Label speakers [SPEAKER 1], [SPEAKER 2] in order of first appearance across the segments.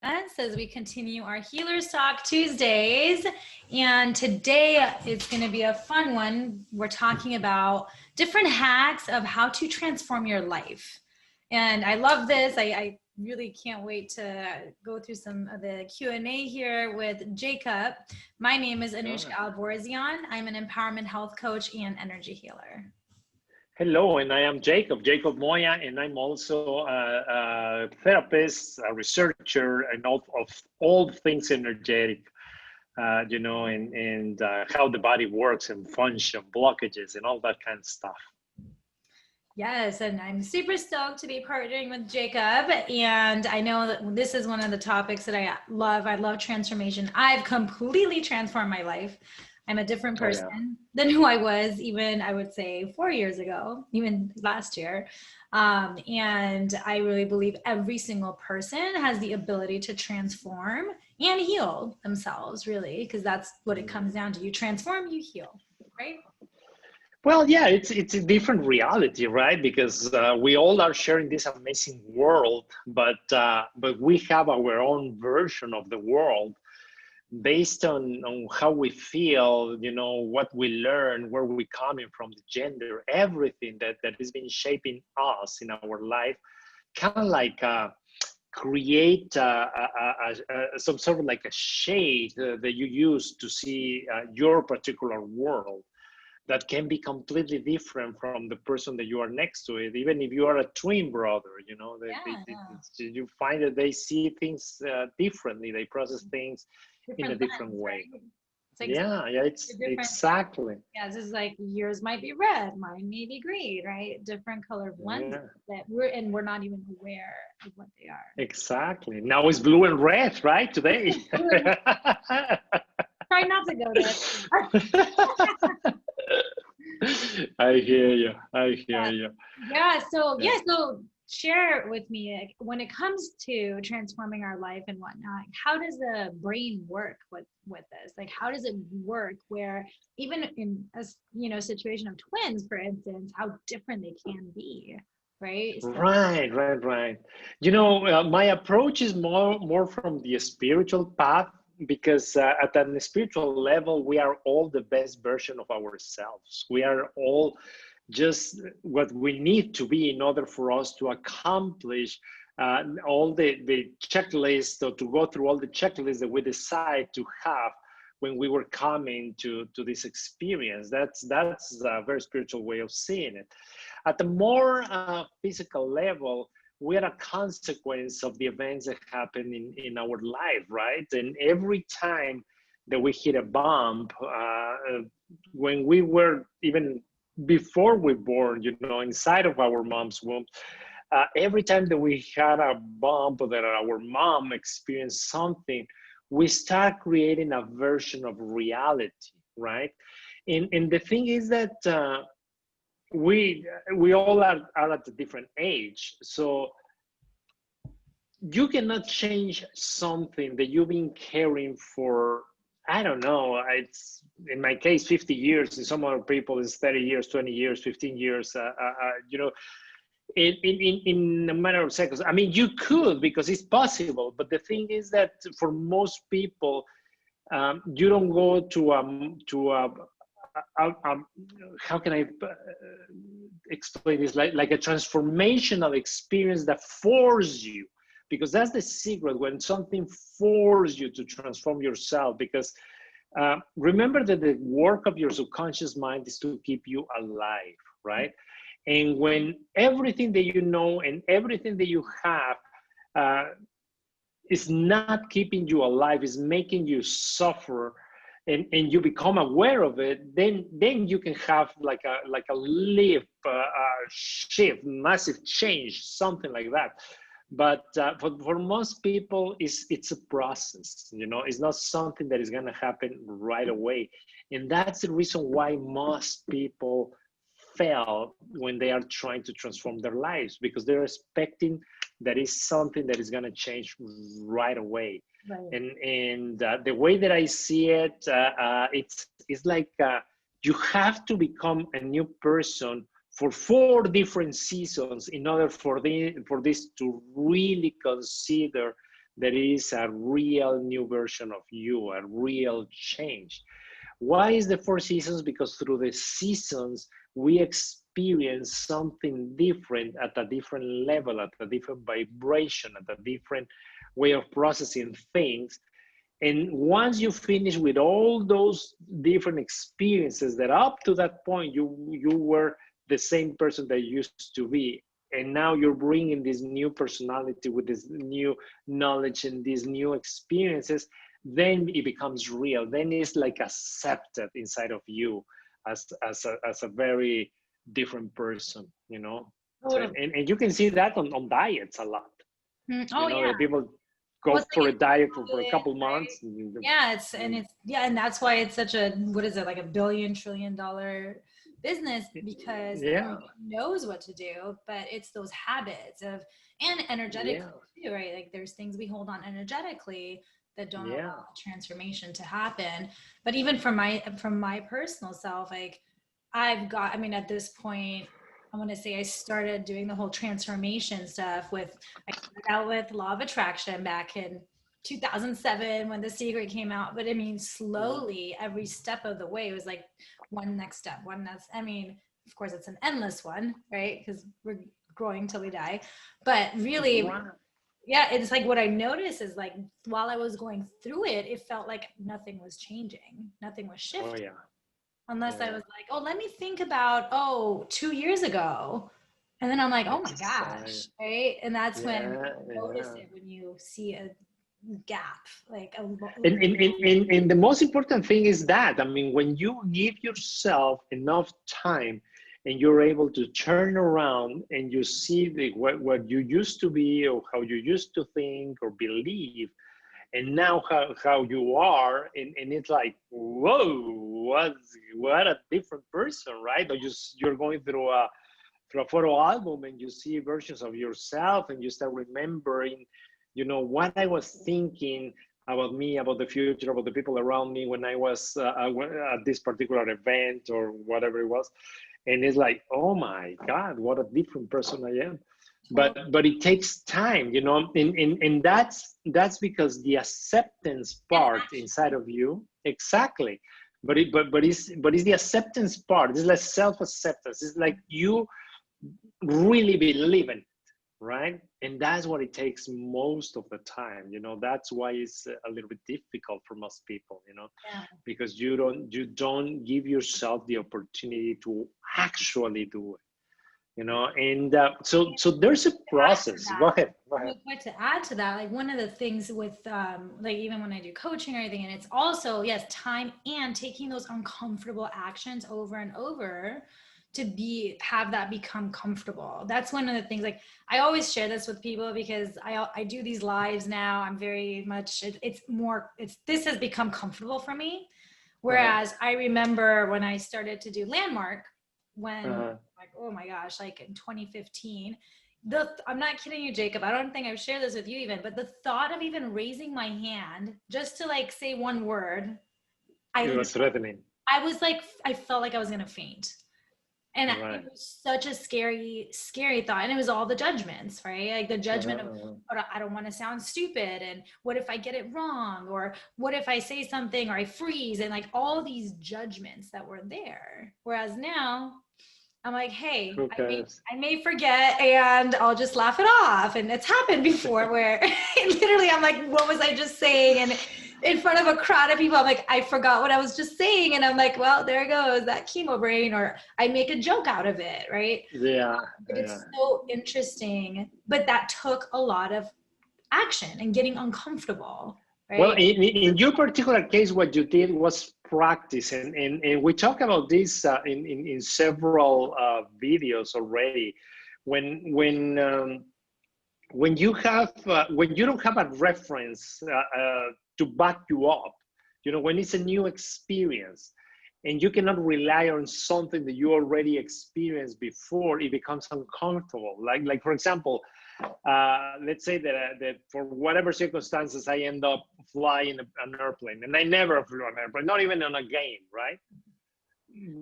[SPEAKER 1] us as we continue our Healers Talk Tuesdays. And today it's going to be a fun one. We're talking about different hacks of how to transform your life. And I love this. I really can't wait to go through some of the Q&A here with Jacob. My name is Anuschka Alborzian. I'm an empowerment health coach and energy healer.
[SPEAKER 2] Hello, and I am Jacob Moya, and I'm also a therapist, a researcher, and of all things energetic, and how the body works and function, blockages, and all that kind of stuff.
[SPEAKER 1] Yes, and I'm super stoked to be partnering with Jacob. And I know that this is one of the topics that I love. I love transformation. I've completely transformed my life. I'm a different person than who I was even, I would say, 4 years ago, even last year. And I really believe every single person has the ability to transform and heal themselves, really, because that's what it comes down to. You transform, you heal, right?
[SPEAKER 2] Well, yeah, it's a different reality, right? Because we all are sharing this amazing world, but we have our own version of the world based on how we feel, what we learn, where we're coming from, the gender, everything that has been shaping us in our life, kind of like create some sort of like a shade that you use to see your particular world that can be completely different from the person that you are next to it. Even if you are a twin brother, you find that they see things differently, they process things in a different way.
[SPEAKER 1] Right?
[SPEAKER 2] It's exactly.
[SPEAKER 1] Yeah, this is like yours might be red, mine may be green, right? Different color blends that we're not even aware of what they are.
[SPEAKER 2] Exactly. Now it's blue and red, right? Today.
[SPEAKER 1] Try not to go there.
[SPEAKER 2] I hear you. Yeah.
[SPEAKER 1] So share with me, when it comes to transforming our life and whatnot, how does the brain work with this? Like, how does it work where even in a situation of twins, for instance, how different they can be, right? So,
[SPEAKER 2] Right. My approach is more from the spiritual path, because at a spiritual level, we are all the best version of ourselves. We are all just what we need to be in order for us to accomplish all the checklists, or to go through all the checklists that we decide to have when we were coming to this experience. That's a very spiritual way of seeing it. At the more physical level, we are a consequence of the events that happen in our life, right? And every time that we hit a bump, when we were even before we born, inside of our mom's womb, every time that we had a bump, or that our mom experienced something, we start creating a version of reality, right? And the thing is that we all are at a different age, so you cannot change something that you've been caring for, I don't know, it's in my case 50 years, in some other people it's 30 years, 20 years, 15 years, in a matter of seconds. I mean, you could, because it's possible, but the thing is that for most people, you don't go to how can I explain this? Like a transformational experience that forces you, because that's the secret, when something forces you to transform yourself. Because remember that the work of your subconscious mind is to keep you alive, right? And when everything that you know and everything that you have is not keeping you alive, is making you suffer, and you become aware of it, then you can have like a leap, shift, massive change, something like that. But for most people, it's a process. It's not something that is going to happen right away, and that's the reason why most people fail when they are trying to transform their lives, because they're expecting that is something that is going to change right away. Right. And the way that I see it, it's like you have to become a new person for 4 different seasons in order for this to really consider there is a real new version of you, a real change. Why is the four seasons? Because through the seasons, we experience something different at a different level, at a different vibration, at a different way of processing things. And once you finish with all those different experiences that up to that point, you were the same person that you used to be. And now you're bringing this new personality with this new knowledge and these new experiences, then it becomes real. Then it's like accepted inside of you as a very different person, you know. So, and you can see that on diets a lot.
[SPEAKER 1] Oh,
[SPEAKER 2] you know,
[SPEAKER 1] yeah.
[SPEAKER 2] people go
[SPEAKER 1] Well,
[SPEAKER 2] for
[SPEAKER 1] like
[SPEAKER 2] a diet for a couple
[SPEAKER 1] right?
[SPEAKER 2] months.
[SPEAKER 1] Yeah, and that's why it's such a, what is it, like $1 trillion business, because
[SPEAKER 2] Yeah,
[SPEAKER 1] everyone knows what to do, but it's those habits of, and energetically
[SPEAKER 2] yeah,
[SPEAKER 1] too, right? Like there's things we hold on energetically that don't
[SPEAKER 2] yeah.
[SPEAKER 1] allow transformation to happen. But even from my personal self, like I mean, at this point, I want to say I started doing the whole transformation stuff with, I started out with law of attraction back in 2007 when The Secret came out. But I mean, slowly, every step of the way, it was like one next step, one next, I mean, of course, it's an endless one, right? Because we're growing till we die. But really,
[SPEAKER 2] Right.
[SPEAKER 1] yeah, it's like what I noticed is like while I was going through it, it felt like nothing was changing, nothing was
[SPEAKER 2] Oh
[SPEAKER 1] shifting.
[SPEAKER 2] yeah,
[SPEAKER 1] Unless I
[SPEAKER 2] yeah.
[SPEAKER 1] was like, oh, let me think about, 2 years ago. And then I'm like, oh my
[SPEAKER 2] Exactly.
[SPEAKER 1] gosh, right? And that's when
[SPEAKER 2] Yeah,
[SPEAKER 1] you notice
[SPEAKER 2] yeah.
[SPEAKER 1] it, when you see a gap, like
[SPEAKER 2] And the most important thing is that, I mean, when you give yourself enough time and you're able to turn around and you see what you used to be or how you used to think or believe, and now how you are, and it's like, whoa, what a different person, right? Or you're going through a photo album and you see versions of yourself and you start remembering, you know, what I was thinking about me, about the future, about the people around me when I was at this particular event or whatever it was. And it's like, oh my God, what a different person I am. But it takes time, you know, and that's because the acceptance
[SPEAKER 1] and
[SPEAKER 2] part inside of you, exactly. But it's the acceptance part. It's like self-acceptance. It's like you really believe in it, right? And that's what it takes most of the time, you know. That's why it's a little bit difficult for most people, you know,
[SPEAKER 1] yeah.
[SPEAKER 2] because you don't give yourself the opportunity to actually do it, you know. And so there's a
[SPEAKER 1] Add to
[SPEAKER 2] process. Go
[SPEAKER 1] that,
[SPEAKER 2] ahead, go ahead.
[SPEAKER 1] real quick, to add to that, like one of the things with like even when I do coaching or anything, and it's also, yes, time and taking those uncomfortable actions over and over to have that become comfortable. That's one of the things, like I always share this with people because I do these lives now. I'm very much, this has become comfortable for me.
[SPEAKER 2] Uh-huh.
[SPEAKER 1] Whereas I remember when I started to do Landmark, when
[SPEAKER 2] Uh-huh.
[SPEAKER 1] like, oh my gosh, like in 2015, I'm not kidding you, Jacob. I don't think I've shared this with you even, but the thought of even raising my hand just to like say one word,
[SPEAKER 2] It
[SPEAKER 1] I
[SPEAKER 2] was threatening.
[SPEAKER 1] I was like, I felt like I was gonna faint. And it
[SPEAKER 2] Right.
[SPEAKER 1] was such a scary thought. And it was all the judgments, right? Like the
[SPEAKER 2] Uh-huh.
[SPEAKER 1] judgment of,
[SPEAKER 2] Uh-huh.
[SPEAKER 1] oh, I don't want to sound stupid. And what if I get it wrong? Or what if I say something or I freeze? And like all these judgments that were there. Whereas now I'm like, hey,
[SPEAKER 2] Who cares?
[SPEAKER 1] I may forget and I'll just laugh it off. And it's happened before where literally I'm like, what was I just saying? And in front of a crowd of people, I'm like, I forgot what I was just saying. And I'm like, well, there goes that chemo brain, or I make a joke out of it, right?
[SPEAKER 2] Yeah,
[SPEAKER 1] But
[SPEAKER 2] yeah.
[SPEAKER 1] it's so interesting. But that took a lot of action and getting uncomfortable,
[SPEAKER 2] Well,
[SPEAKER 1] right?
[SPEAKER 2] in your particular case, what you did was practice, and we talk about this in several videos already. When when when you don't have a reference to back you up, you know, when it's a new experience, and you cannot rely on something that you already experienced before, it becomes uncomfortable. Like for example, let's say that for whatever circumstances I end up flying an airplane, and I never flew an airplane, not even on a game, right?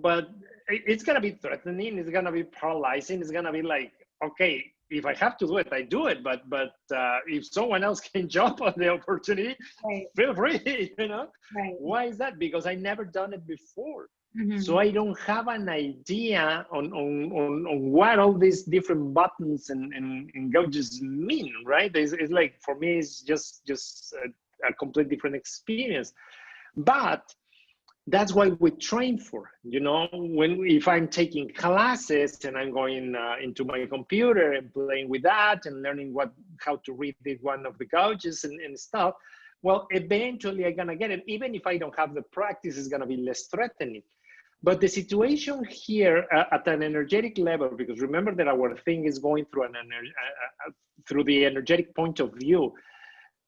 [SPEAKER 2] But it's gonna be threatening. It's gonna be paralyzing. It's gonna be like, okay, if I have to do it, I do it. But if someone else can jump on the opportunity,
[SPEAKER 1] Right.
[SPEAKER 2] feel free. You know,
[SPEAKER 1] Right.
[SPEAKER 2] why is that? Because I never done it before.
[SPEAKER 1] Mm-hmm.
[SPEAKER 2] So I don't have an idea on what all these different buttons and gauges mean, right? It's like, for me, it's just a complete different experience. But that's what we train for, you know. If I'm taking classes and I'm going into my computer and playing with that and learning how to read one of the gauges and stuff, well, eventually I'm gonna get it. Even if I don't have the practice, it's gonna be less threatening. But the situation here at an energetic level, because remember that our thing is going through through the energetic point of view,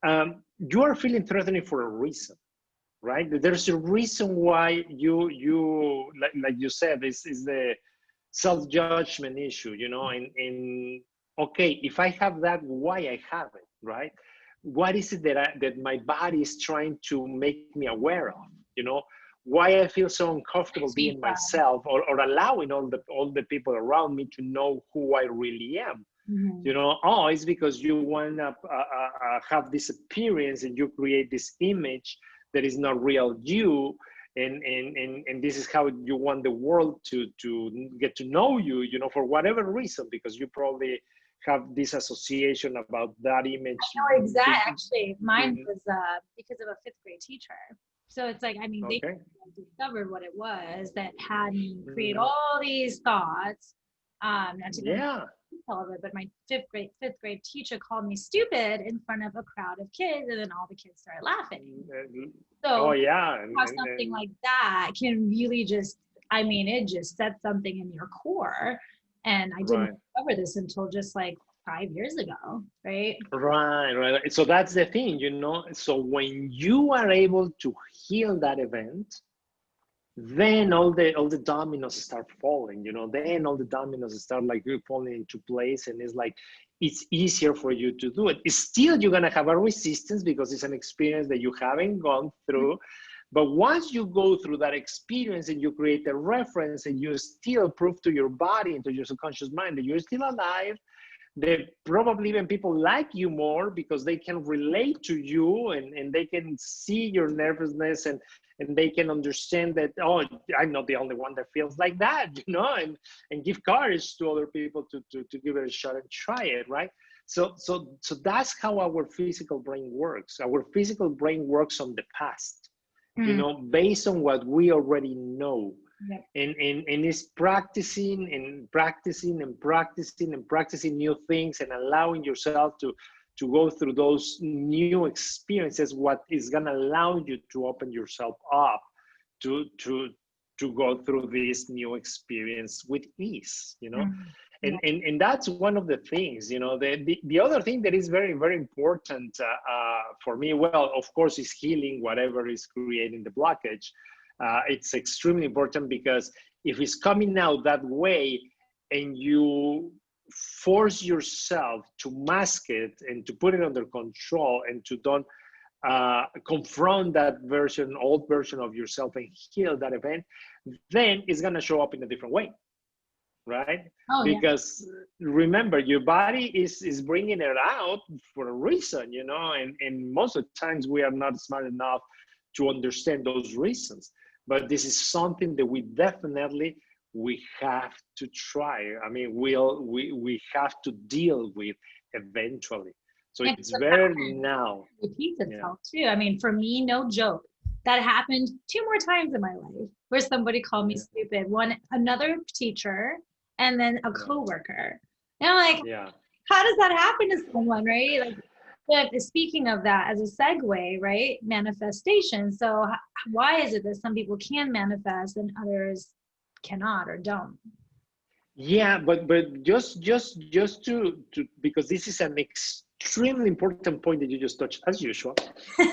[SPEAKER 2] you are feeling threatening for a reason, right? There's a reason why you like you said, this is the self-judgment issue, you know. And okay, if I have that, why I have it, right? What is it that my body is trying to make me aware of, you know? Why I feel so uncomfortable being myself, or allowing all the people around me to know who I really am.
[SPEAKER 1] Mm-hmm.
[SPEAKER 2] You know, oh, it's because you want to have this appearance and you create this image that is not real you, and this is how you want the world to get to know you, you know, for whatever reason, because you probably have this association about that image.
[SPEAKER 1] I know exactly. Actually, mine was because of a fifth grade teacher. So it's like, I mean, they discovered what it was that had me create all these thoughts. Not to go into detail of it, but my fifth grade teacher called me stupid in front of a crowd of kids, and then all the kids started laughing. So something like that can really just, I mean, it just sets something in your core. And I didn't discover this until just like 5 years ago, right?
[SPEAKER 2] Right. So that's the thing, you know. So when you are able to heal that event, then all the dominoes start falling, you know. Then all the dominoes start like falling into place, and it's like it's easier for you to do it. It's still, you're gonna have a resistance because it's an experience that you haven't gone through. But once you go through that experience and you create a reference and you still prove to your body and to your subconscious mind that you're still alive, that probably even people like you more because they can relate to you, and they can see your nervousness, and they can understand that, oh, I'm not the only one that feels like that, you know, and give courage to other people to give it a shot and try it, right? So that's how our physical brain works. Our physical brain works on the past, you know, based on what we already know. And it's practicing and practicing and practicing and practicing new things and allowing yourself to go through those new experiences, what is going to allow you to open yourself up to go through this new experience with ease, you know. And that's one of the things, you know. The other thing that is very, very important for me, well, of course, is healing whatever is creating the blockage. It's extremely important, because if it's coming out that way and you force yourself to mask it and to put it under control and to don't confront that old version of yourself and heal that event, then it's going to show up in a different way, right? Because remember, your body is bringing it out for a reason, you know, and most of the times we are not smart enough to understand those reasons. But this is something that we definitely have to try. I mean, we have to deal with eventually. So it's better now.
[SPEAKER 1] It repeats itself too. I mean, for me, no joke, that happened 2 more times in my life where somebody called me stupid. Another teacher, and then a coworker. And I'm like, how does that happen to someone, right? Like, but speaking of that, as a segue, right? Manifestation. So why is it that some people can manifest and others cannot or don't?
[SPEAKER 2] Yeah, but just to because this is an extremely important point that you just touched, as usual,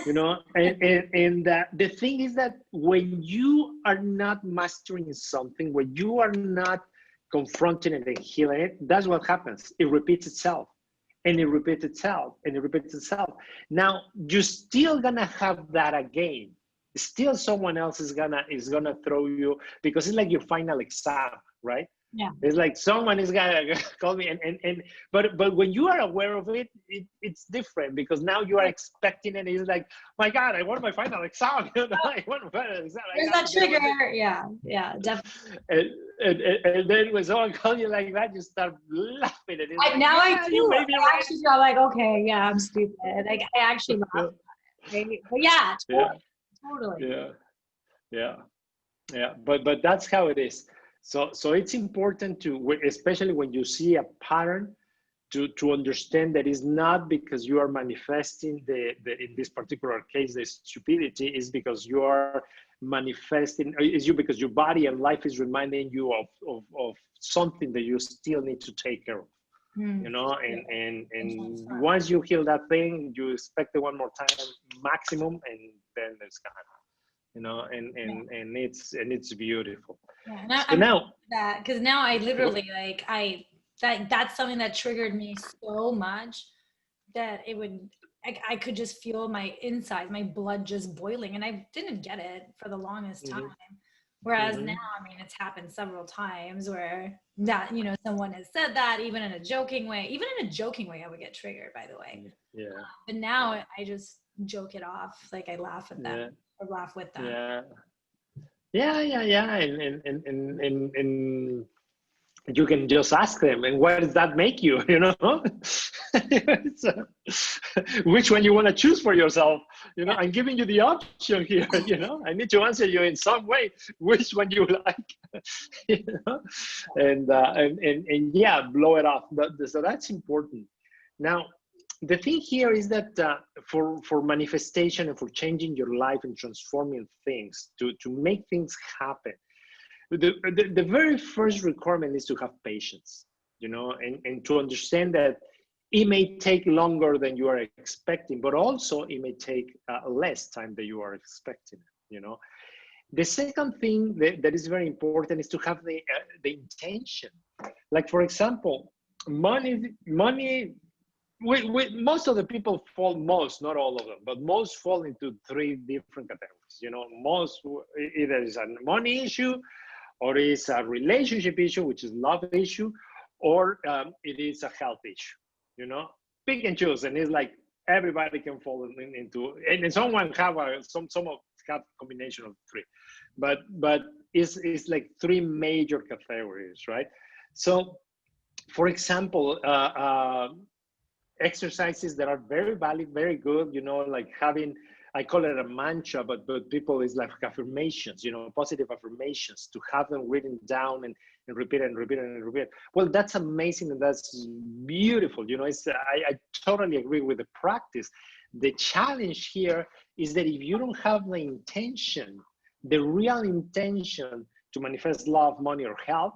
[SPEAKER 2] you know. And the thing is that when you are not mastering something, when you are not confronting it and healing it, that's what happens. It repeats itself. And it repeats itself, and it repeats itself. Now you're still gonna have that again. Still, someone else is gonna throw you, because it's like your final exam, right?
[SPEAKER 1] Yeah.
[SPEAKER 2] It's like someone is gonna call me, but when you are aware of it, it's different because now you are expecting it. It's like, my God, I want my final exam. You know, I want my final exam. I
[SPEAKER 1] There's
[SPEAKER 2] have
[SPEAKER 1] that
[SPEAKER 2] to get
[SPEAKER 1] trigger.
[SPEAKER 2] over it.
[SPEAKER 1] Yeah, definitely.
[SPEAKER 2] And then when someone calls you like that, you start laughing, and it's like,
[SPEAKER 1] Now I
[SPEAKER 2] yeah,
[SPEAKER 1] do.
[SPEAKER 2] you may be
[SPEAKER 1] I
[SPEAKER 2] right.
[SPEAKER 1] actually feel like, okay, yeah, I'm stupid. Like I actually laugh. Right? But yeah,
[SPEAKER 2] Yeah,
[SPEAKER 1] totally.
[SPEAKER 2] yeah, yeah. Yeah, but that's how it is. So it's important to, especially when you see a pattern, to understand that it's not because you are manifesting the in this particular case the stupidity, is because you are manifesting, is you because your body and life is reminding you of something that you still need to take care of. You know, and once you heal that thing, you expect it one more time maximum, and then it's gone. You know, and it's beautiful.
[SPEAKER 1] Yeah, and
[SPEAKER 2] So
[SPEAKER 1] I'm
[SPEAKER 2] now,
[SPEAKER 1] that because now I literally like that's something that triggered me so much that it would I could just feel my inside, my blood just boiling, and I didn't get it for the longest time. Whereas now, I mean, it's happened several times where that, someone has said that even in a joking way, I would get triggered, by the way.
[SPEAKER 2] yeah,
[SPEAKER 1] But now I just joke it off. Like I laugh at them
[SPEAKER 2] yeah,
[SPEAKER 1] or laugh with them.
[SPEAKER 2] yeah, yeah, and you can just ask them, and what does that make you? You know, so, which one you want to choose for yourself? You know, I'm giving you the option here. You know, I need to answer you in some way. Which one you like? You know, and yeah, blow it off. So that's important. Now, the thing here is that for manifestation and for changing your life and transforming things, to make things happen, the very first requirement is to have patience, you know, and to understand that it may take longer than you are expecting, but also it may take less time than you are expecting, you know. The second thing that is very important is to have the intention. Like, for example, money. Most of the people fall, not all of them, but most fall into three different categories. You know, most either is a money issue, or it's a relationship issue, which is love issue, or it is a health issue. You know, pick and choose, and it's like everybody can fall into, and someone have some of have combination of three, but it's like three major categories, right? So, for example, exercises that are very valid, very good, you know, like having, I call it a mantra, but people is like affirmations, you know, positive affirmations, to have them written down and repeat and repeat and repeat. Well, that's amazing and that's beautiful. You know, I totally agree with the practice. The challenge here is that if you don't have the intention, the real intention to manifest love, money, or health,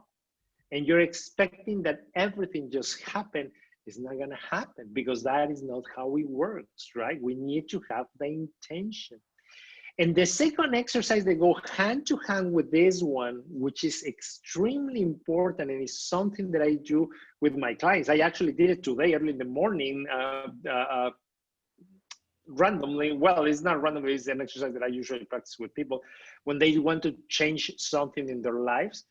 [SPEAKER 2] and you're expecting that everything just happen, it's not going to happen, because that is not how it works, right? We need to have the intention. And the second exercise that go hand to hand with this one, which is extremely important, and is something that I do with my clients. I actually did it today early in the morning, randomly. Well, it's not randomly, it's an exercise that I usually practice with people when they want to change something in their lives.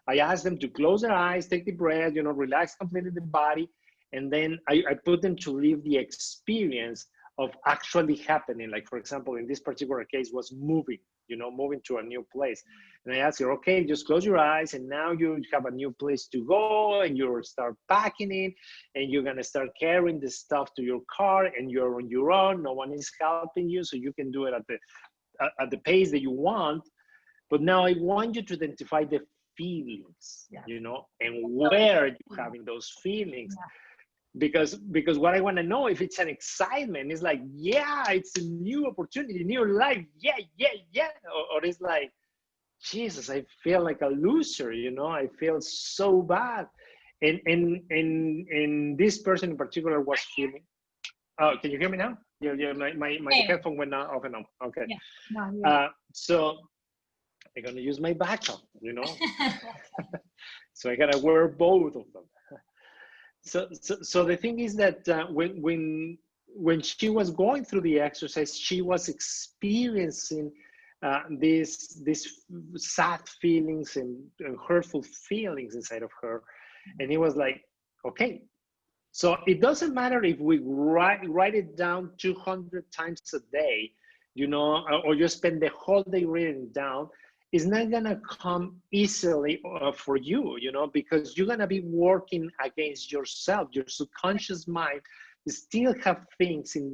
[SPEAKER 2] I ask them to close their eyes, take the breath, you know, relax completely the body. And then I put them to live the experience of actually happening. Like, for example, in this particular case was moving, you know, moving to a new place. And I ask you, okay, just close your eyes. And now you have a new place to go, and you start packing it, and you're going to start carrying the stuff to your car, and you're on your own. No one is helping you. So you can do it at the pace that you want. But now I want you to identify the feelings, you know, and where you're having those feelings. Because what I want to know, if it's an excitement, it's like, yeah, it's a new opportunity, new life, yeah, or it's like, Jesus, I feel like a loser, you know, I feel so bad. And this person in particular was feeling. Oh, can you hear me now? Yeah, my headphone went off and on. Okay. So I'm gonna use my backup, you know. So I gotta wear both of them. So the thing is that when she was going through the exercise, she was experiencing these sad feelings and hurtful feelings inside of her. And he was like, okay, so it doesn't matter if we write it down 200 times a day, you know, or you spend the whole day reading it down. It's not gonna come easily for you, you know, because you're gonna be working against yourself. Your subconscious mind still have things in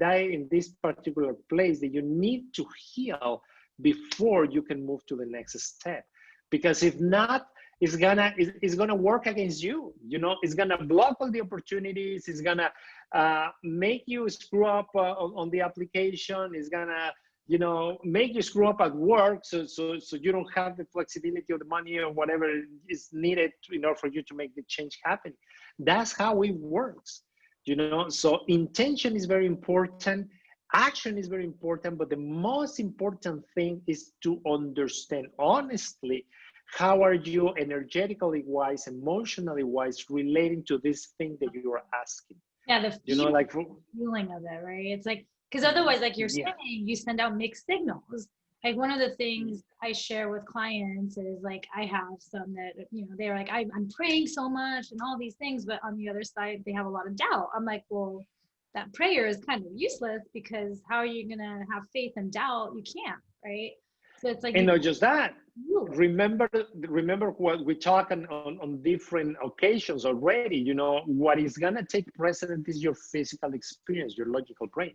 [SPEAKER 2] this particular place that you need to heal before you can move to the next step. Because if not, it's gonna work against you. You know, it's gonna block all the opportunities. It's gonna make you screw up on the application. It's gonna, you know, make you screw up at work. So you don't have the flexibility of the money or whatever is needed in order for you to make the change happen. That's how it works. You know, so intention is very important. Action is very important, but the most important thing is to understand honestly, how are you energetically wise, emotionally wise, relating to this thing that you are asking?
[SPEAKER 1] Yeah, the
[SPEAKER 2] you know, like
[SPEAKER 1] feeling of it, right? It's like, because otherwise, like you're saying, you send out mixed signals. Like one of the things I share with clients is like, I have some that, you know, they're like, I'm praying so much and all these things, but on the other side, they have a lot of doubt. I'm like, well, that prayer is kind of useless, because how are you going to have faith and doubt? You can't, right? So it's like,
[SPEAKER 2] and not just that, remember what we talked on different occasions already. You know, what is going to take precedent is your physical experience, your logical brain,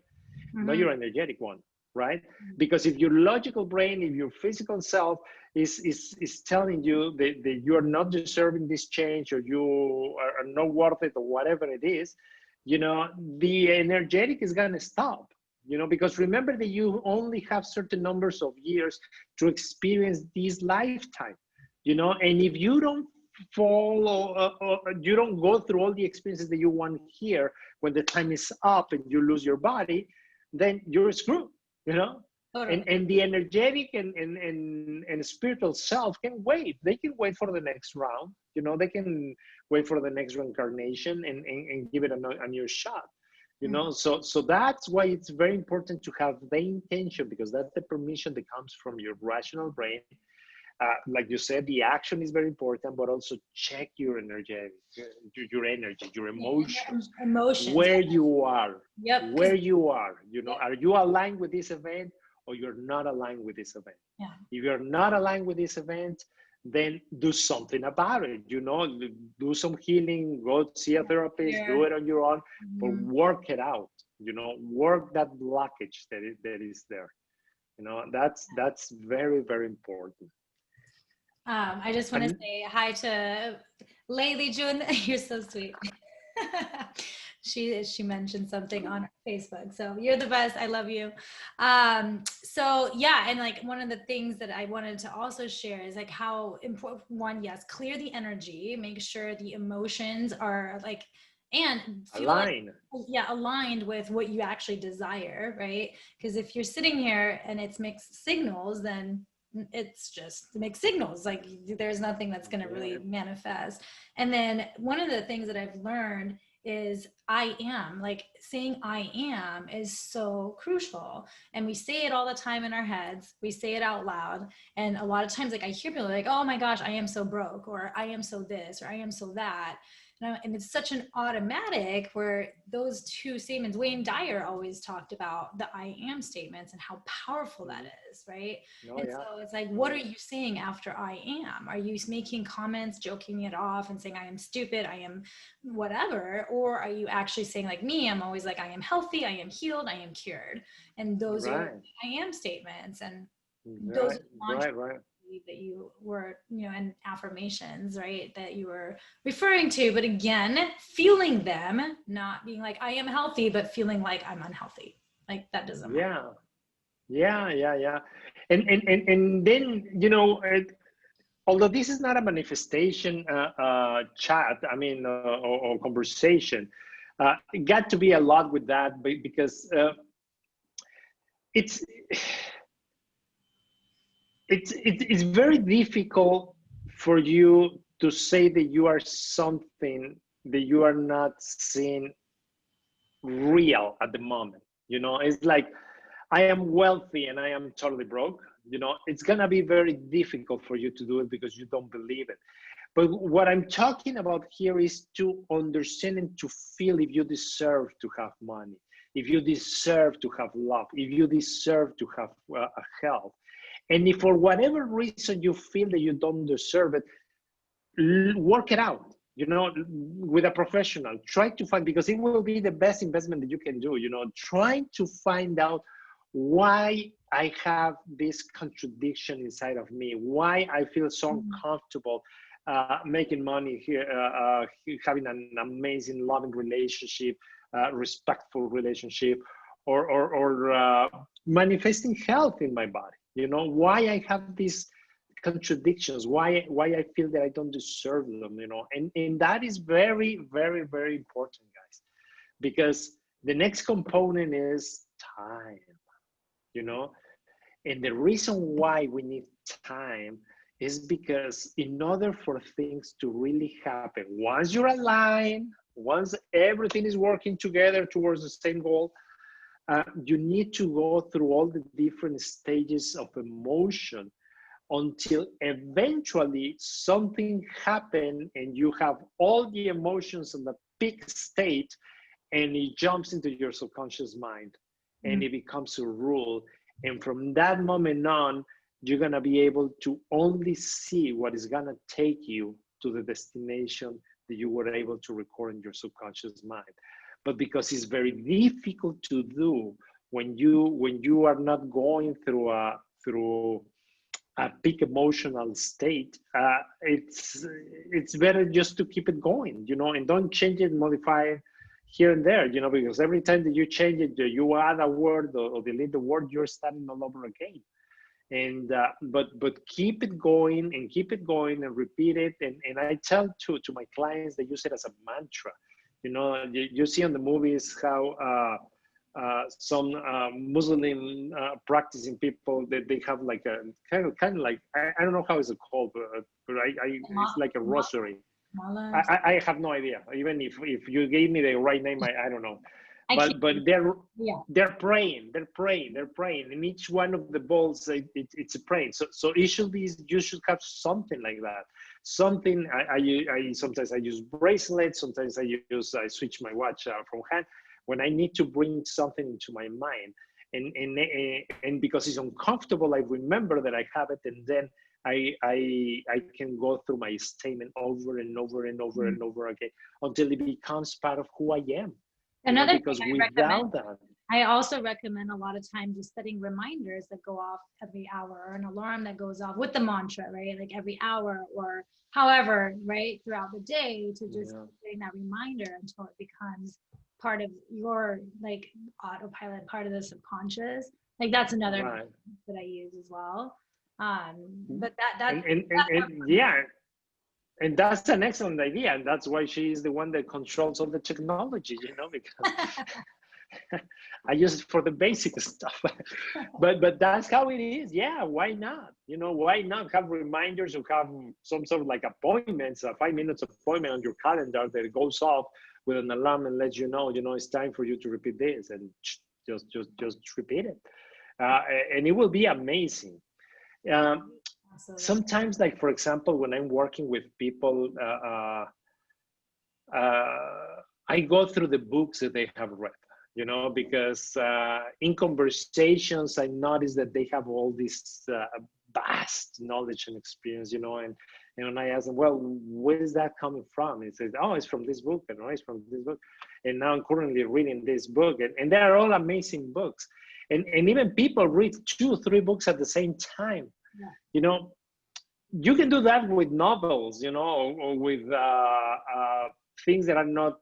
[SPEAKER 2] not your energetic one, right? Because if your logical brain, if your physical self is telling you that you are not deserving this change, or you are not worth it, or whatever it is, you know, the energetic is going to stop. You know, because remember that you only have certain numbers of years to experience this lifetime, you know, and if you don't follow, you don't go through all the experiences that you want here, when the time is up and you lose your body, then you're screwed, you know. Totally. And the energetic and spiritual self can wait. They can wait for the next round, you know, they can wait for the next reincarnation and give it a new shot. You know, so that's why it's very important to have the intention, because that's the permission that comes from your rational brain. Like you said, the action is very important, but also check your energy, your emotions, where you are, where you are. You know, are you aligned with this event, or you're not aligned with this event?
[SPEAKER 1] Yeah.
[SPEAKER 2] If you're not aligned with this event, then do something about it. You know, do some healing, go see a therapist, do it on your own, but work it out. You know, work that blockage that is there. You know, that's very, very important.
[SPEAKER 1] I just want to say hi to Layli June. You're so sweet. She mentioned something on Facebook. So you're the best. I love you. So yeah, and like one of the things that I wanted to also share is like how important, one, yes, clear the energy, make sure the emotions are like, and feel aligned. Like, yeah, aligned with what you actually desire, right? Because if you're sitting here and it's mixed signals, then it's just mixed signals. Like there's nothing that's going to really manifest. And then one of the things that I've learned is I am, like saying I am is so crucial. And we say it all the time in our heads. We say it out loud. And a lot of times, like I hear people like, oh my gosh, I am so broke, or I am so this, or I am so that. And it's such an automatic, where those two statements, Wayne Dyer always talked about the I am statements and how powerful that is, right? So it's like, what are you saying after I am? Are you making comments, joking it off and saying I am stupid, I am whatever? Or are you actually saying, like me, I'm always like, I am healthy, I am healed, I am cured. And those are I am statements. And those are that you were, you know, and affirmations, right, that you were referring to. But again, feeling them, not being like I am healthy, but feeling like I'm unhealthy. Like that doesn't matter.
[SPEAKER 2] Yeah. And then, you know, although this is not a manifestation chat, I mean, or conversation, it got to be a lot with that, because it's very difficult for you to say that you are something that you are not seeing real at the moment. You know, it's like I am wealthy and I am totally broke. You know, it's gonna be very difficult for you to do it because you don't believe it. But what I'm talking about here is to understand and to feel if you deserve to have money, if you deserve to have love, if you deserve to have health. And if for whatever reason you feel that you don't deserve it, work it out, you know, with a professional. Try to find, because it will be the best investment that you can do, you know, trying to find out why I have this contradiction inside of me, why I feel so uncomfortable making money here, having an amazing loving relationship, respectful relationship, or manifesting health in my body. You know, why I have these contradictions, why I feel that I don't deserve them, you know, and that is very, very, very important, guys, because the next component is time, you know, and the reason why we need time is because in order for things to really happen, once you're aligned, once everything is working together towards the same goal, you need to go through all the different stages of emotion until eventually something happens and you have all the emotions in the peak state, and it jumps into your subconscious mind and it becomes a rule. And from that moment on, you're going to be able to only see what is going to take you to the destination that you were able to record in your subconscious mind. But because it's very difficult to do when you are not going through a peak emotional state, it's better just to keep it going, you know, and don't change it, modify it here and there, you know, because every time that you change it, you add a word or delete the word, you're starting all over again. And but keep it going and keep it going and repeat it. And I tell to my clients, they use it as a mantra. You know, you see on the movies how some Muslim practicing people, they have like a kind of like, I don't know how it's called, but it's like a rosary. I have no idea. Even if you gave me the right name, I don't know. But they're praying, and each one of the balls, it's a praying. So it should be, you should have something like that. Something. I sometimes I use bracelets. Sometimes I switch my watch from hand when I need to bring something into my mind, and because it's uncomfortable, I remember that I have it, and then I can go through my statement over and over and over and over again until it becomes part of who I am.
[SPEAKER 1] Another
[SPEAKER 2] because
[SPEAKER 1] thing
[SPEAKER 2] without that,
[SPEAKER 1] I also recommend a lot of times just setting reminders that go off every hour, or an alarm that goes off with the mantra, right? Like every hour or however, right, throughout the day, to just getting that reminder until it becomes part of your like autopilot, part of the subconscious. Like that's another that I use as well. But
[SPEAKER 2] and that's an excellent idea, and that's why she is the one that controls all the technology, you know, because I use it for the basic stuff. but that's how it is. Yeah, why not? You know, why not have reminders or have some sort of like appointments, a 5 minutes appointment on your calendar that goes off with an alarm and lets you know, it's time for you to repeat this, and just repeat it, and it will be amazing. Sometimes, like for example, when I'm working with people, I go through the books that they have read, you know, because in conversations, I notice that they have all this vast knowledge and experience, you know, and when I ask them, well, where is that coming from? It says, oh, it's from this book, and oh, it's from this book. And now I'm currently reading this book, and they are all amazing books. And even people read 2, 3 books at the same time. Yeah. You know, you can do that with novels, you know, or with things that are not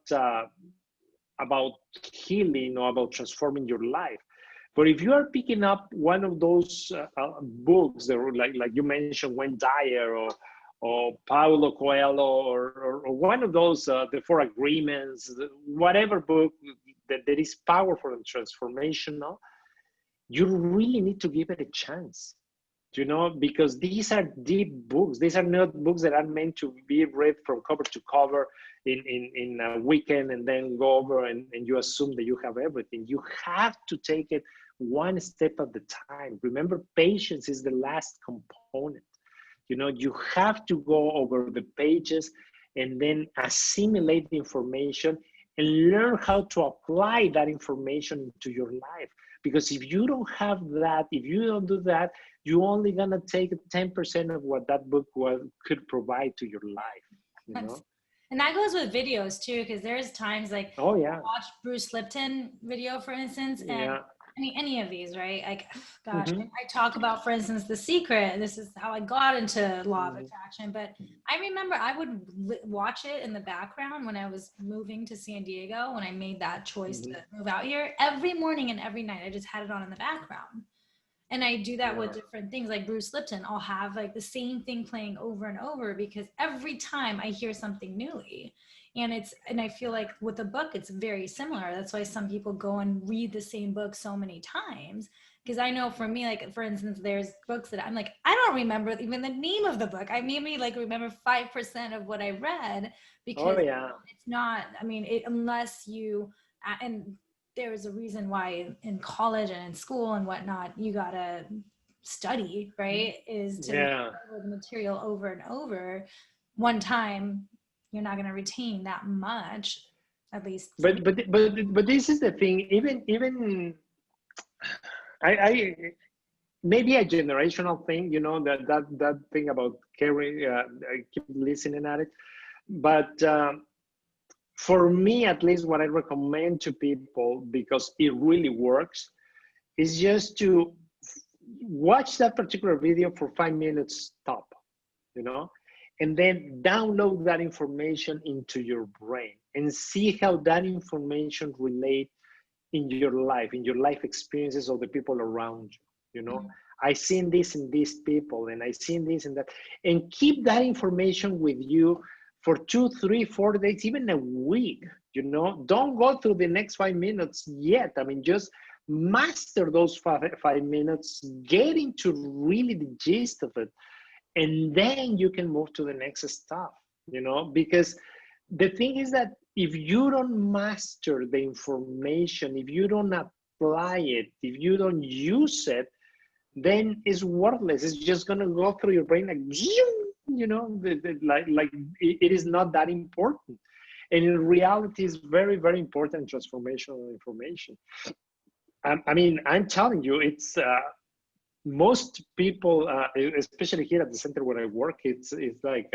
[SPEAKER 2] about healing or about transforming your life. But if you are picking up one of those books that are like you mentioned, Wayne Dyer or Paulo Coelho or one of those, the 4 Agreements, whatever book that is powerful and transformational, you really need to give it a chance. You know, because these are deep books. These are not books that are meant to be read from cover to cover in a weekend and then go over and you assume that you have everything. You have to take it one step at the time. Remember, patience is the last component. You know, you have to go over the pages and then assimilate the information and learn how to apply that information into your life. Because if you don't have that, if you don't do that, you're only gonna take 10% of what that book could provide to your life, you know?
[SPEAKER 1] And that goes with videos too, because there's times like
[SPEAKER 2] Oh yeah.
[SPEAKER 1] watch Bruce Lipton video, for instance, and
[SPEAKER 2] Yeah.
[SPEAKER 1] I mean any of these, right? Like, gosh,
[SPEAKER 2] Mm-hmm.
[SPEAKER 1] I talk about, for instance, The Secret. This is how I got into law of
[SPEAKER 2] Mm-hmm.
[SPEAKER 1] attraction. But I remember I would watch it in the background when I was moving to San Diego, when I made that choice
[SPEAKER 2] Mm-hmm.
[SPEAKER 1] to move out here. Every morning and every night, I just had it on in the background. And I do that with
[SPEAKER 2] Yeah.
[SPEAKER 1] different things like Bruce Lipton. I'll have like the same thing playing over and over because every time I hear something new. And I feel like with a book, it's very similar. That's why some people go and read the same book so many times. Because I know for me, like for instance, there's books that I'm like, I don't remember even the name of the book. I maybe like remember 5% of what I read
[SPEAKER 2] Oh
[SPEAKER 1] because
[SPEAKER 2] yeah.
[SPEAKER 1] it's not, I mean, unless you, and there's a reason why in college and in school and whatnot you gotta study, right, is to
[SPEAKER 2] Yeah.
[SPEAKER 1] remember the material over and over. One time you're not going to retain that much, at least for me.
[SPEAKER 2] But this is the thing. Even I maybe a generational thing. You know, that thing about caring. I keep listening at it, but. For me, at least, what I recommend to people, because it really works, is just to watch that particular video for 5 minutes top, you know, and then download that information into your brain and see how that information relate in your life experiences of the people around you, you know. I seen this in these people and I seen this and that, and keep that information with you for 2, 3, 4 days, even a week, you know. Don't go through the next 5 minutes yet. I mean, just master those 5 minutes, get into really the gist of it, and then you can move to the next stuff, you know. Because the thing is that if you don't master the information, if you don't apply it, if you don't use it, then it's worthless. It's just going to go through your brain like, you know, like it is not that important. And in reality, it's very, very important transformational information. I mean, I'm telling you, it's most people, especially here at the center where I work, it's like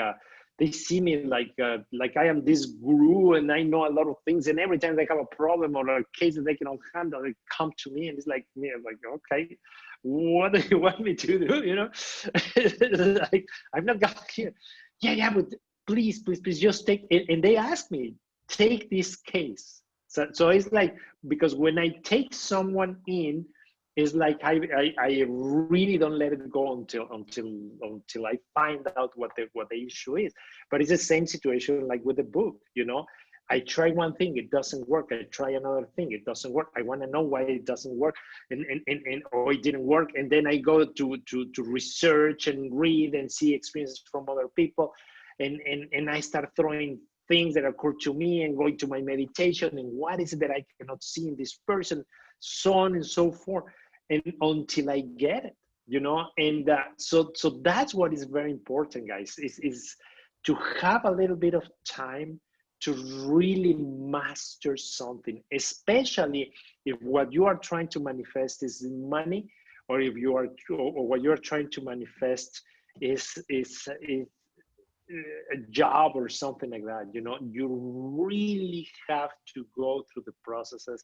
[SPEAKER 2] they see me like I am this guru and I know a lot of things. And every time they have a problem or a case that they cannot handle, they come to me and it's like me. I'm like, okay, what do you want me to do? You know, like I'm not going here. Yeah, but please, just take it. And they ask me, take this case. So it's like, because when I take someone in, it's like I really don't let it go until I find out what the issue is. But it's the same situation like with the book, you know. I try one thing, it doesn't work. I try another thing, it doesn't work. I want to know why it doesn't work, and or it didn't work. And then I go to research and read and see experiences from other people, and I start throwing things that occur to me and going to my meditation and what is it that I cannot see in this person, so on and so forth, and until I get it, you know. And so that's what is very important, guys, is to have a little bit of time to really master something, especially if what you are trying to manifest is money, or if you are, or what you're trying to manifest is a job or something like that. You know, you really have to go through the processes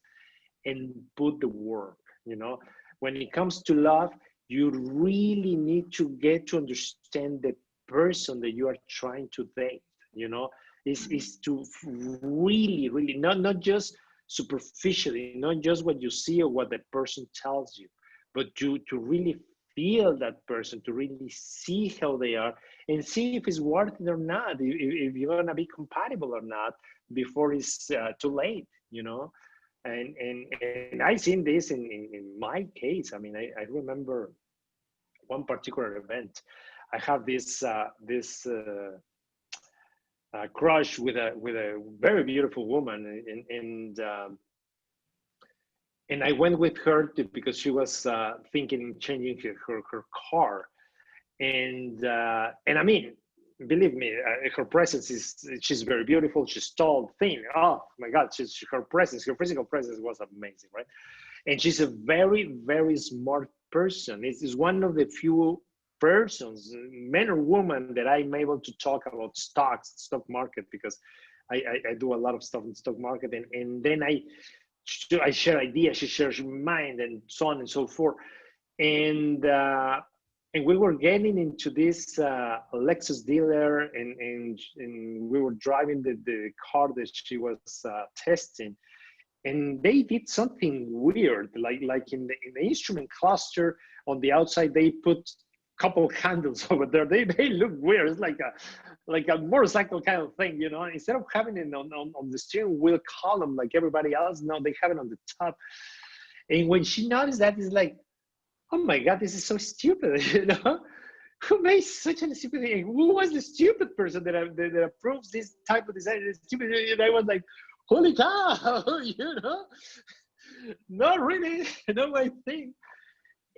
[SPEAKER 2] and put the work, you know. When it comes to love, you really need to get to understand the person that you are trying to date, you know. Is to really not just superficially, not just what you see or what the person tells you, but to really feel that person, to really see how they are and see if it's worth it or not, if you're gonna be compatible or not before it's too late, you know. And I seen this in my case. I mean, I remember one particular event. I have this crush with a very beautiful woman, and And I went with her because she was thinking changing her car. And I mean, believe me, her presence is, she's very beautiful. She's tall, thin. Oh my God, her presence, her physical presence was amazing, right? And she's a very, very smart person. It's one of the few persons, men or women, that I'm able to talk about stocks, stock market, because I do a lot of stuff in stock market, and then I share ideas, she shares mine, and so on and so forth. And and we were getting into this Lexus dealer, and we were driving the car that she was testing, and they did something weird, like in the instrument cluster on the outside they put a couple handles over there. They look weird. It's like a motorcycle kind of thing, you know. Instead of having it on the steering wheel column like everybody else, no, they have it on the top. And when she noticed that, it's like, oh my God, this is so stupid, you know. Who made such a stupid thing? Who was the stupid person that approves this type of design? It's stupid. And I was like, holy cow, you know, not really, not my thing.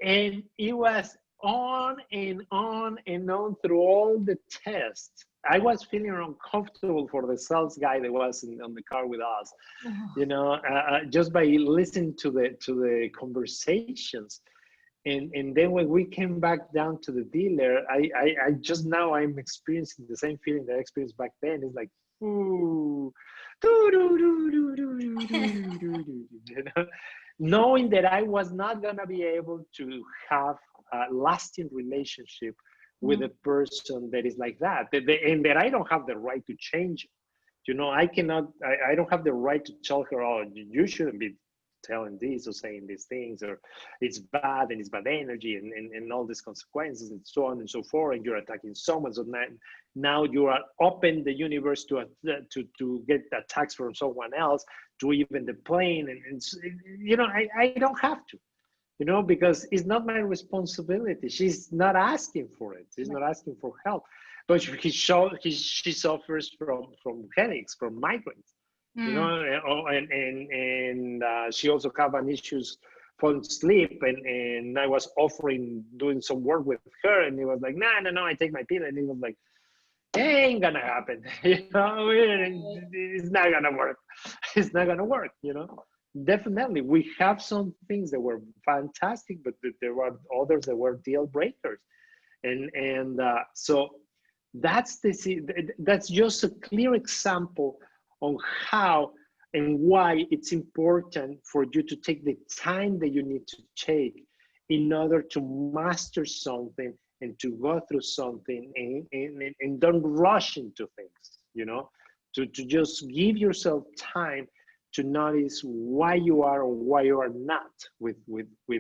[SPEAKER 2] And it was on and on and on through all the tests. I was feeling uncomfortable for the sales guy that was on the car with us, you know, just by listening to the conversations. And then when we came back down to the dealer, I just now I'm experiencing the same feeling that I experienced back then. It's like, ooh, you know, knowing that I was not gonna be able to have a lasting relationship with a person that is like that, and that I don't have the right to change it. You know, I cannot, I don't have the right to tell her, oh, you shouldn't be telling this or saying these things, or it's bad and it's bad energy, and all these consequences and so on and so forth, and you're attacking someone. So now you are open the universe to get attacks from someone else, to even the plane, and you know, I don't have to, you know, because it's not my responsibility. She's not asking for it. She's not asking for help, but she suffers from headaches, from migraines, you know, and she also have an issues falling asleep, and I was offering doing some work with her, and it was like, no, I take my pill, and it was like, it ain't gonna happen, you know, it's not gonna work, it's not gonna work, you know. Definitely, we have some things that were fantastic, but there were others that were deal breakers, and so that's just a clear example on how and why it's important for you to take the time that you need to take in order to master something and to go through something, and don't rush into things, you know, to just give yourself time to notice why you are or why you are not with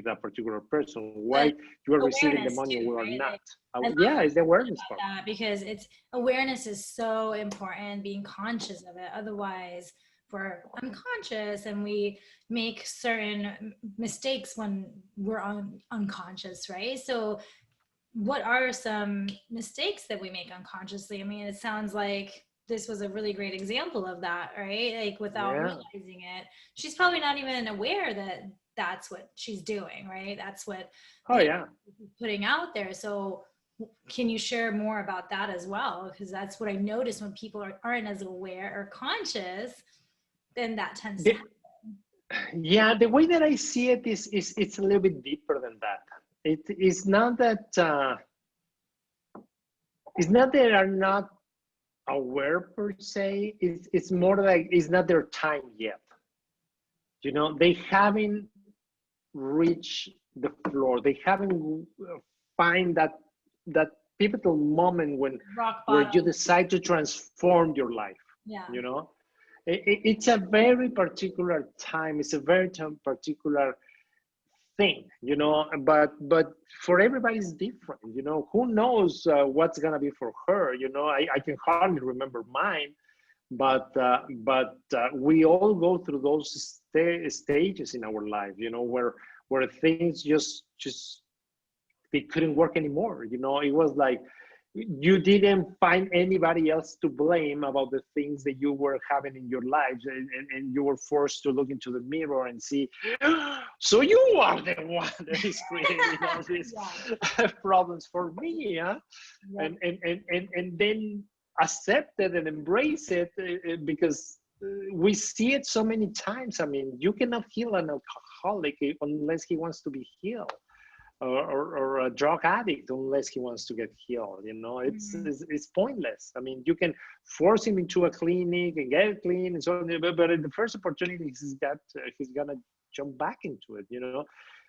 [SPEAKER 2] a particular person, why you are receiving the money or
[SPEAKER 1] right?
[SPEAKER 2] not.
[SPEAKER 1] Like,
[SPEAKER 2] Yeah, it's the awareness part.
[SPEAKER 1] that because it's awareness is so important, being conscious of it. Otherwise, we're unconscious and we make certain mistakes when we're unconscious, right? So what are some mistakes that we make unconsciously? I mean, it sounds like this was a really great example of that, right? Like without
[SPEAKER 2] Yeah.
[SPEAKER 1] realizing it, she's probably not even aware that that's what she's doing, right? That's what
[SPEAKER 2] Oh
[SPEAKER 1] the
[SPEAKER 2] yeah.
[SPEAKER 1] putting out there. So can you share more about that as well? Because that's what I notice when people aren't as aware or conscious, then that tends to happen.
[SPEAKER 2] Yeah, the way that I see it is it's a little bit deeper than that. It is not that it's not that they are not aware per se. It's more like it's not their time yet. You know, they haven't reached the floor. They haven't find that pivotal moment when
[SPEAKER 1] Rock
[SPEAKER 2] where you
[SPEAKER 1] bottom.
[SPEAKER 2] decide to transform your life.
[SPEAKER 1] Yeah.
[SPEAKER 2] You know, it's a very particular time. It's a very particular thing, you know, but for everybody it's different, you know. Who knows what's gonna be for her, you know. I can hardly remember mine, but we all go through those stages in our life, you know, where things just they couldn't work anymore, you know. It was like you didn't find anybody else to blame about the things that you were having in your lives, and you were forced to look into the mirror and see, so you are the one that is creating all these problems for me, yeah? And then accept it and embrace it, because we see it so many times. I mean, you cannot heal an alcoholic unless he wants to be healed, or a drug addict unless he wants to get healed. You know, it's pointless. I mean, you can force him into a clinic and get clean and so on, but in the first opportunity he's gonna jump back into it. You know,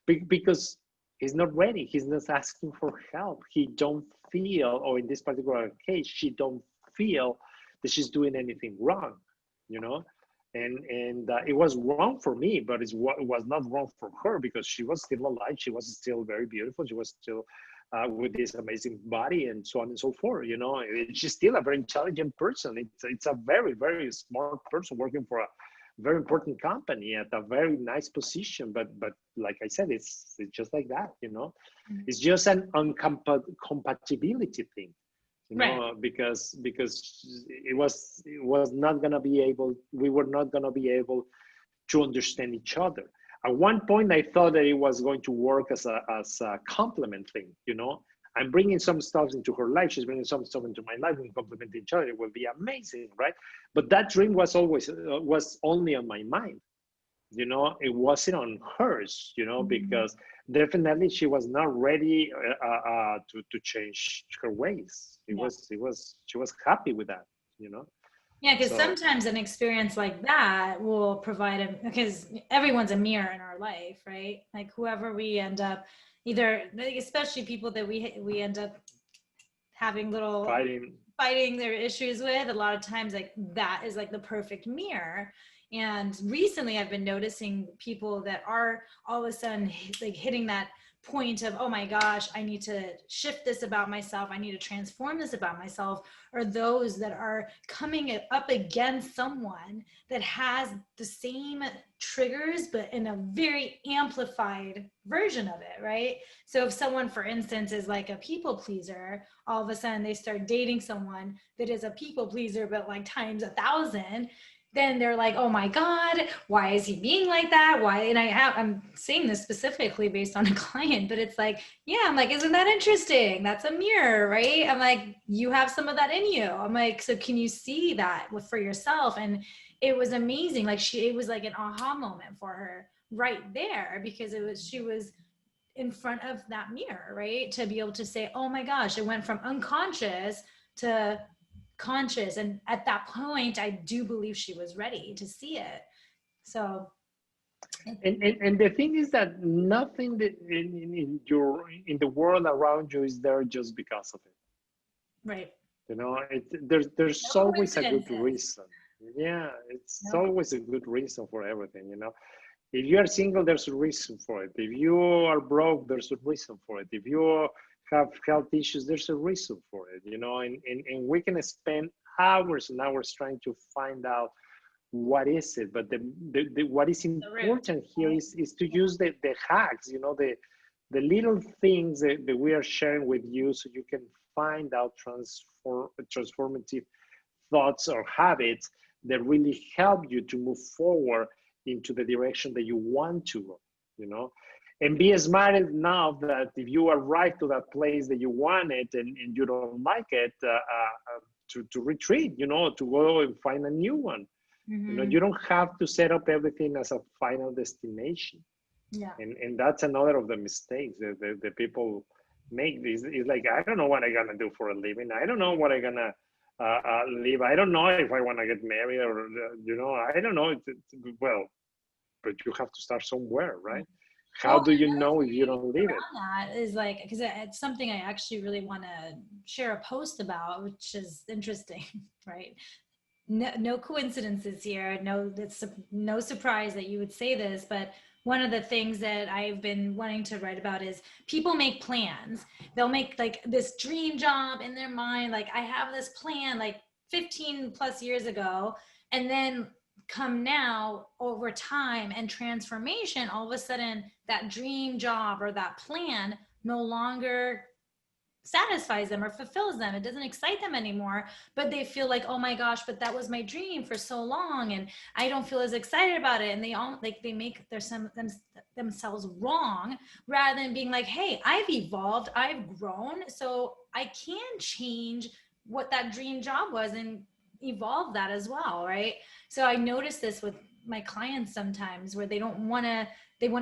[SPEAKER 2] because he's not ready. He's not asking for help. He don't feel, or in this particular case, she don't feel that she's doing anything wrong. You know, and it was wrong for me, but it was not wrong for her, because she was still alive. She was still very beautiful. She was still with this amazing body and so on and so forth. You know, she's still a very intelligent person. It's a very, very smart person working for a very important company at a very nice position. But like I said, it's just like that. You know, it's just an incompatibility thing. You know, because it was not gonna be able. We were not gonna be able to understand each other. At one point, I thought that it was going to work as a complement thing. You know, I'm bringing some stuff into her life. She's bringing some stuff into my life. We complement each other. It will be amazing, right? But that dream was always was only on my mind. You know, it wasn't on hers. You know, because definitely she was not ready to change her ways. She was happy with that. You know.
[SPEAKER 1] Yeah, because sometimes an experience like that will provide because everyone's a mirror in our life, right? Like whoever we end up, either, especially people that we end up having little fighting their issues with, a lot of times like that is like the perfect mirror. And recently I've been noticing people that are all of a sudden like hitting that point of, oh my gosh, I need to shift this about myself, I need to transform this about myself, or those that are coming up against someone that has the same triggers but in a very amplified version of it, right? So if someone, for instance, is like a people pleaser, all of a sudden they start dating someone that is a people pleaser but like times 1,000, then they're like, oh my God, why is he being like that? Why? And I'm saying this specifically based on a client, but it's like, yeah, I'm like, isn't that interesting? That's a mirror, right? I'm like, you have some of that in you. I'm like, so can you see that for yourself? And it was amazing. Like it was like an aha moment for her right there, because she was in front of that mirror, right? To be able to say, oh my gosh, it went from unconscious to conscious. And at that point, I do believe she was ready to see it. So.
[SPEAKER 2] And the thing is that nothing that in the world around you is there just because of it.
[SPEAKER 1] Right.
[SPEAKER 2] You know, there's always a good reason. Yeah, it's always a good reason for everything. You know, if you are single, there's a reason for it. If you are broke, there's a reason for it. If you have health issues, there's a reason for it. You know, and we can spend hours and hours trying to find out what is it. But what is important here is to use the hacks. You know, the little things that we are sharing with you, so you can find out transformative thoughts or habits that really help you to move forward into the direction that you want to go, you know, and be smart enough that if you arrive to that place that you wanted and you don't like it, to retreat, you know, to go and find a new one. You know, you don't have to set up everything as a final destination.
[SPEAKER 1] Yeah.
[SPEAKER 2] And that's another of the mistakes that the people make. Is like, I don't know what I'm gonna do for a living. I don't know what I'm gonna live. I don't know if I want to get married, or you know, I don't know. Well, but you have to start somewhere, right? How do you know if you don't live it?
[SPEAKER 1] That is like, because it's something I actually really want to share a post about, which is interesting, right? No coincidences here. No, it's no surprise that you would say this, but one of the things that I've been wanting to write about is people make plans. They'll make like this dream job in their mind. Like, I have this plan like 15 plus years ago, and then come now over time and transformation, all of a sudden that dream job or that plan no longer satisfies them or fulfills them. It doesn't excite them anymore, but they feel like, oh my gosh, but that was my dream for so long and I don't feel as excited about it. And they all like, they make themselves wrong rather than being like, hey, I've evolved, I've grown, so I can change what that dream job was and evolve that as well, right? So I notice this with my clients sometimes where they want to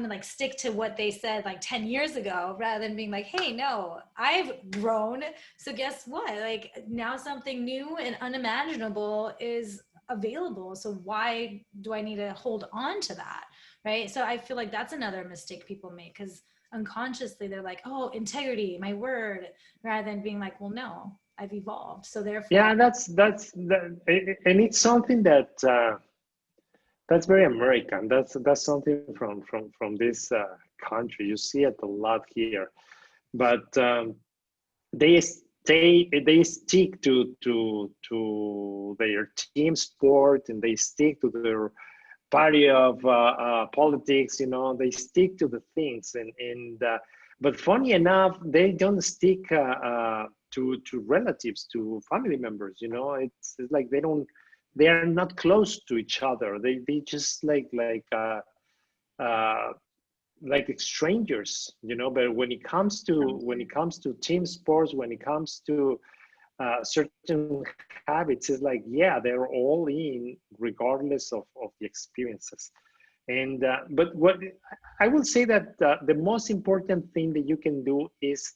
[SPEAKER 1] like stick to what they said like 10 years ago rather than being like, hey, no, I've grown, so guess what, like now something new and unimaginable is available, so why do I need to hold on to that, right? So I feel like that's another mistake people make, because unconsciously they're like, oh, integrity, my word, rather than being like, well, no, I've evolved, so therefore.
[SPEAKER 2] Yeah, and it's something that that's very American. That's something from this country. You see it a lot here, but they stick to their team sport, and they stick to their party of politics. You know, they stick to the things, and but funny enough, they don't stick to relatives, to family members. You know, it's like they are not close to each other. They just uh, like strangers, you know. But when it comes to team sports, when it comes to certain habits, it's like, yeah, they're all in regardless of the experiences. And but what I will say that the most important thing that you can do is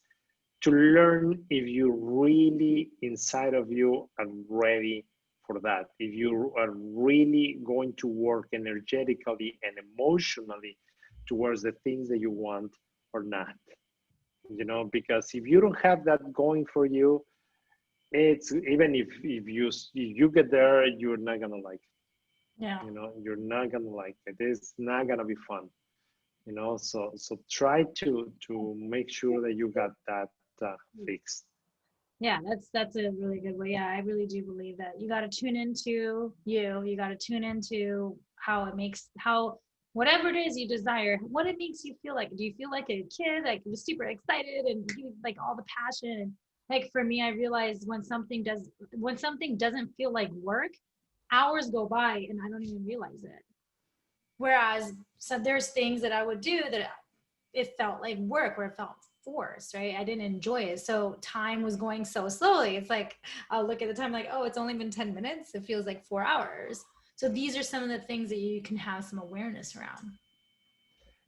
[SPEAKER 2] to learn if you really inside of you are ready for that, if you are really going to work energetically and emotionally towards the things that you want or not, you know. Because if you don't have that going for you, it's even if you get there, you're not gonna like it.
[SPEAKER 1] Yeah.
[SPEAKER 2] You know, you're not gonna like it. It's not gonna be fun, you know. So try to make sure that you got that fixed.
[SPEAKER 1] Yeah, that's a really good way. Yeah, I really do believe that you got to tune into you got to tune into how it makes, how whatever it is you desire, what it makes you feel like. Do you feel like a kid, like just super excited and you like all the passion? And like for me, I realized when something doesn't feel like work, hours go by and I don't even realize it. Whereas so there's things that I would do that it felt like work, where it felt forced, right? I didn't enjoy it. So time was going so slowly. It's like, I'll look at the time like, oh, it's only been 10 minutes. It feels like 4 hours. So these are some of the things that you can have some awareness around.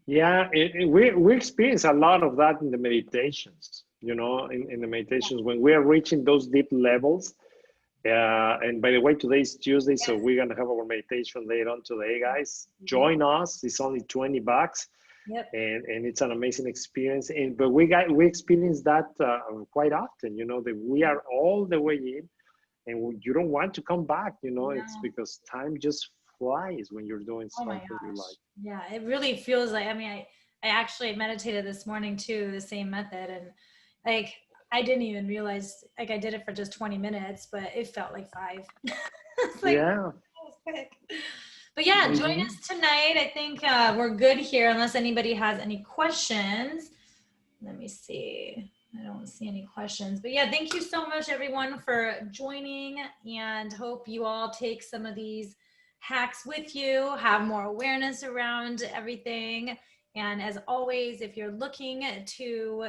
[SPEAKER 2] Yeah, we experience a lot of that in the meditations, you know, in the meditations when we are reaching those deep levels. And by the way, today is Tuesday, so we're gonna have our meditation later on today, guys. Join us. It's only $20.
[SPEAKER 1] Yep.
[SPEAKER 2] And it's an amazing experience. And but we experience that quite often, you know, that we are all the way in, and you don't want to come back, you know.
[SPEAKER 1] No.
[SPEAKER 2] It's because time just flies when you're doing
[SPEAKER 1] Oh my
[SPEAKER 2] something you
[SPEAKER 1] gosh.
[SPEAKER 2] like.
[SPEAKER 1] Yeah, it really feels like, I mean, I actually meditated this morning too, the same method. And like, I didn't even realize, like I did it for just 20 minutes, but it felt like 5. It's like,
[SPEAKER 2] Yeah.
[SPEAKER 1] that was quick. But yeah, join
[SPEAKER 2] Mm-hmm.
[SPEAKER 1] us tonight. I think we're good here unless anybody has any questions. Let me see. I don't see any questions. But yeah, thank you so much, everyone, for joining, and hope you all take some of these hacks with you, have more awareness around everything. And as always, if you're looking to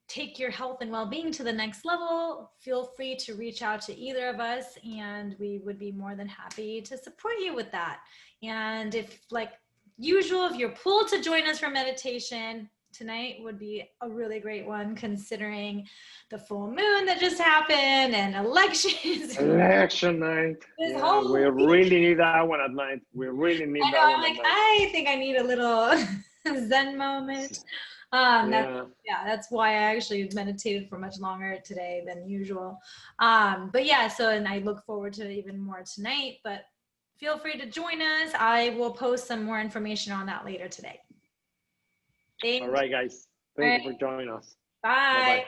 [SPEAKER 1] take your health and well-being to the next level, feel free to reach out to either of us, and we would be more than happy to support you with that. And if, like usual, if you're pulled to join us for meditation, tonight would be a really great one, considering the full moon that just happened and elections.
[SPEAKER 2] Election night.
[SPEAKER 1] This
[SPEAKER 2] Yeah,
[SPEAKER 1] whole
[SPEAKER 2] we
[SPEAKER 1] week.
[SPEAKER 2] really need that one at night. We really need
[SPEAKER 1] I know,
[SPEAKER 2] that
[SPEAKER 1] I'm
[SPEAKER 2] one at
[SPEAKER 1] like,
[SPEAKER 2] night.
[SPEAKER 1] I think I need a little Zen moment.
[SPEAKER 2] Yeah.
[SPEAKER 1] That's why I actually meditated for much longer today than usual. But yeah, so, and I look forward to even more tonight, but feel free to join us. I will post some more information on that later today.
[SPEAKER 2] All
[SPEAKER 1] Thank you.
[SPEAKER 2] right, guys.
[SPEAKER 1] All
[SPEAKER 2] Thank
[SPEAKER 1] right.
[SPEAKER 2] you for joining us.
[SPEAKER 1] Bye.
[SPEAKER 2] Bye-bye.